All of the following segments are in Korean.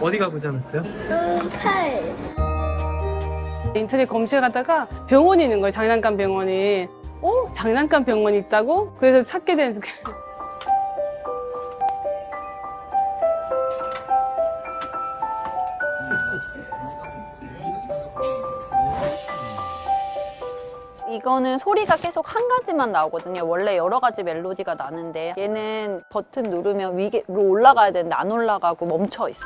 어디가 고장났어요? 팔. 인터넷 검색하다가 병원이 있는 거예요. 장난감 병원이. 장난감 병원이 있다고? 그래서 찾게 된. 이거는 소리가 계속 한 가지만 나오거든요. 원래 여러 가지 멜로디가 나는데 얘는 버튼 누르면 위로 올라가야 되는데 안 올라가고 멈춰 있어.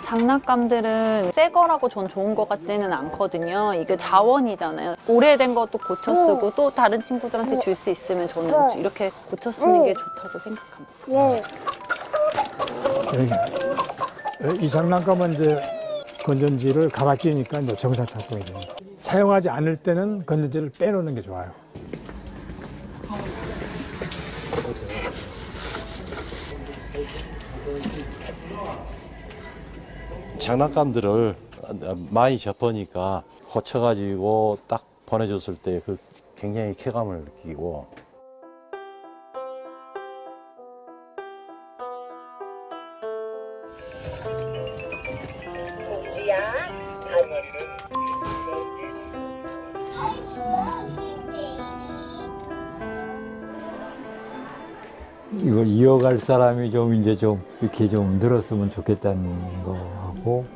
장난감들은 새 거라고 전 좋은 것 같지는 않거든요. 이게 자원이잖아요. 오래된 것도 고쳐 쓰고 또 다른 친구들한테 줄 수 있으면 저는 이렇게 고쳐 쓰는 게 좋다고 생각합니다. 이 장난감은 이제 건전지를 갈아 끼우니까 이제 정상 작동이 됩니다. 사용하지 않을 때는 건전지를 빼놓는 게 좋아요. 장난감들을 많이 접으니까 고쳐가지고 딱 보내줬을 때 그 굉장히 쾌감을 느끼고. 이걸 이어갈 사람이 좀 이제 좀 이렇게 좀 늘었으면 좋겠다는 거 하고